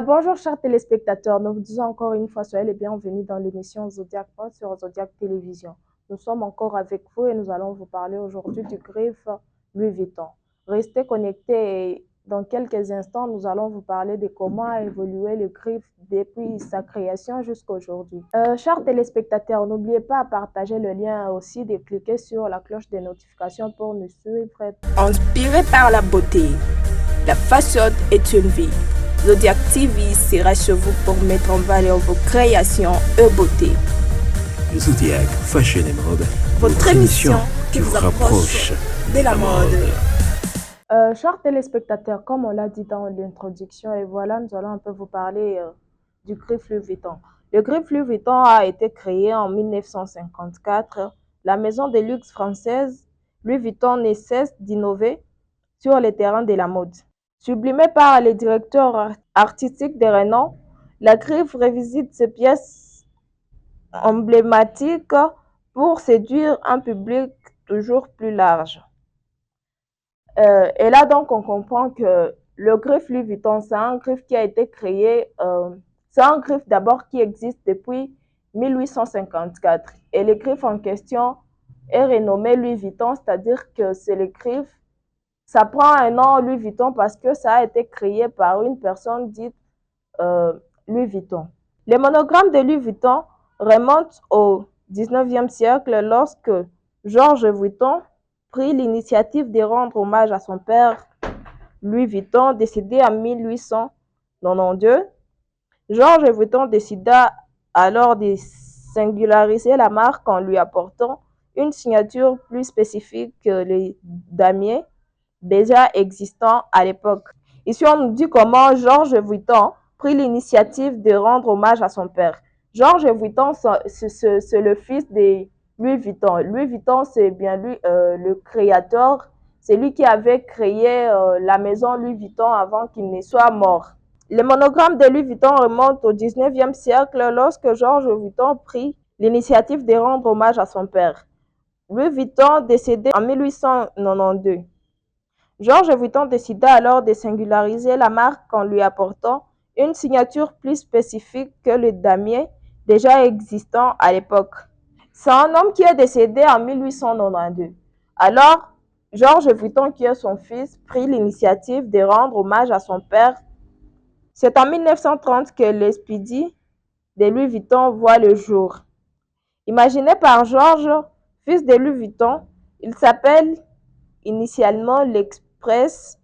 Bonjour chers téléspectateurs, nous vous disons encore une fois soyez les bienvenus dans l'émission Zodiac Pod sur Zodiac Télévision. Nous sommes encore avec vous et nous allons vous parler aujourd'hui du griffe Louis Vuitton. Restez connectés et dans quelques instants, nous allons vous parler de comment a évolué le griffe depuis sa création jusqu'à aujourd'hui. Chers téléspectateurs, n'oubliez pas de partager le lien aussi de cliquer sur la cloche des notifications pour nous suivre. Inspiré par la beauté, la fashion est une vie. Zodiac TV sera chez vous pour mettre en valeur vos créations et beauté. Zodiac Fashion et Mode, Votre émission qui vous rapproche de la mode. Chers téléspectateurs, comme on l'a dit dans l'introduction, et voilà, nous allons un peu vous parler du griffe Louis Vuitton. Le griffe Louis Vuitton a été créé en 1954. La maison de luxe française Louis Vuitton ne cesse d'innover sur les terrains de la mode. Sublimée par les directeurs artistiques de renom, la griffe revisite ces pièces emblématiques pour séduire un public toujours plus large. Et là, donc, on comprend que le griffe Louis Vuitton, c'est un griffe qui a été créé, c'est un griffe d'abord qui existe depuis 1854. Et le griffe en question est renommé Louis Vuitton, c'est-à-dire que c'est le griffe, ça prend un nom Louis Vuitton parce que ça a été créé par une personne dite Louis Vuitton. Les monogrammes de Louis Vuitton remontent au 19e siècle lorsque Georges Vuitton prit l'initiative de rendre hommage à son père Louis Vuitton, décédé en 1892. Georges Vuitton décida alors de singulariser la marque en lui apportant une signature plus spécifique que les damiers déjà existants à l'époque. Ici, on nous dit comment Georges Vuitton prit l'initiative de rendre hommage à son père. Georges Vuitton, c'est le fils de Louis Vuitton. Louis Vuitton, c'est bien lui le créateur. C'est lui qui avait créé la maison Louis Vuitton avant qu'il ne soit mort. Les monogrammes de Louis Vuitton remontent au 19e siècle lorsque Georges Vuitton prit l'initiative de rendre hommage à son père. Louis Vuitton décédé en 1892. Georges Vuitton décida alors de singulariser la marque en lui apportant une signature plus spécifique que le damier déjà existant à l'époque. C'est un homme qui est décédé en 1892. Alors, Georges Vuitton, qui est son fils, prit l'initiative de rendre hommage à son père. C'est en 1930 que l'expédie de Louis Vuitton voit le jour. Imaginé par Georges, fils de Louis Vuitton, il s'appelle initialement l'Express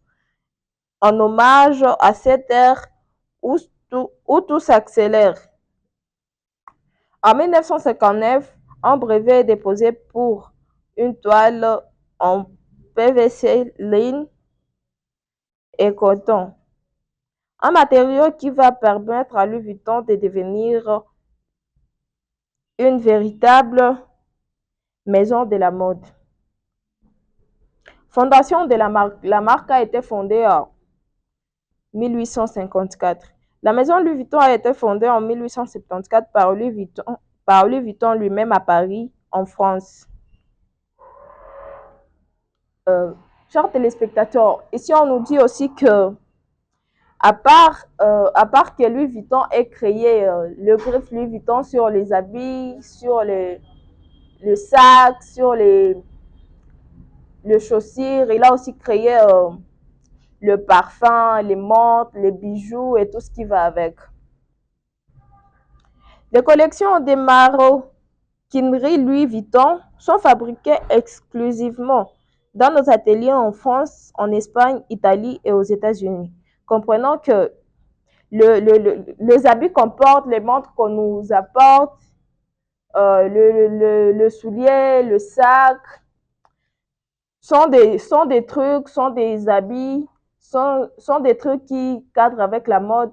en hommage à cette ère où tout s'accélère. En 1959, un brevet est déposé pour une toile en PVC, laine et coton, un matériau qui va permettre à Louis Vuitton de devenir une véritable maison de la mode. Fondation de la marque. La marque a été fondée en 1854. La maison Louis Vuitton a été fondée en 1874 par Louis Vuitton lui-même à Paris, en France. Chers téléspectateurs, ici on nous dit aussi que à part que Louis Vuitton ait créé le griffe Louis Vuitton sur les habits, sur le sac, sur les chaussures, il a aussi créé le parfum, les montres, les bijoux et tout ce qui va avec. Les collections des maroquineries Louis Vuitton sont fabriquées exclusivement dans nos ateliers en France, en Espagne, Italie et aux États-Unis. Comprenons que les habits qu'on porte, les montres qu'on nous apporte, le soulier, le sac, sont des trucs, sont des habits, sont des trucs qui cadrent avec la mode,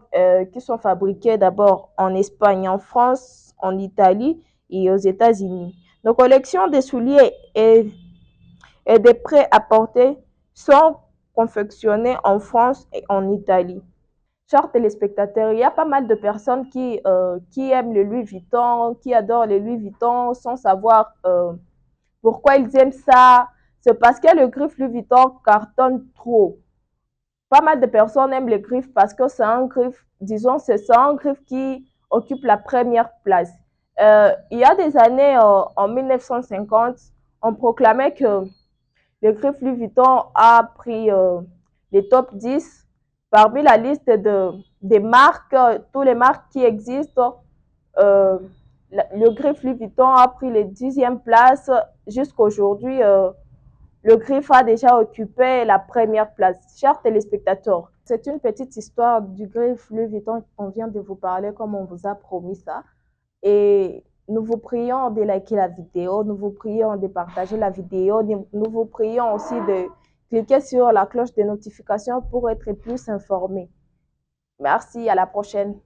qui sont fabriqués d'abord en Espagne, en France, en Italie et aux États-Unis. Nos collections de souliers et des prêt-à-porter sont confectionnés en France et en Italie. Chers téléspectateurs, il y a pas mal de personnes qui aiment le Louis Vuitton, qui adorent le Louis Vuitton sans savoir pourquoi ils aiment ça. C'est parce que le griffe Louis Vuitton cartonne trop. Pas mal de personnes aiment les griffes parce que c'est un griffe, disons, c'est un griffe qui occupe la première place. Il y a des années, en 1950, on proclamait que le griffe Louis Vuitton a pris les top 10 parmi la liste des marques, toutes les marques qui existent. Euh, le griffe Louis Vuitton a pris les 10e place. Jusqu'à aujourd'hui, le griffe a déjà occupé la première place. Chers téléspectateurs, c'est une petite histoire du griffe Louis Vuitton qu'on vient de vous parler comme on vous a promis ça. Et nous vous prions de liker la vidéo, nous vous prions de partager la vidéo, nous vous prions aussi de cliquer sur la cloche de notification pour être plus informés. Merci, à la prochaine.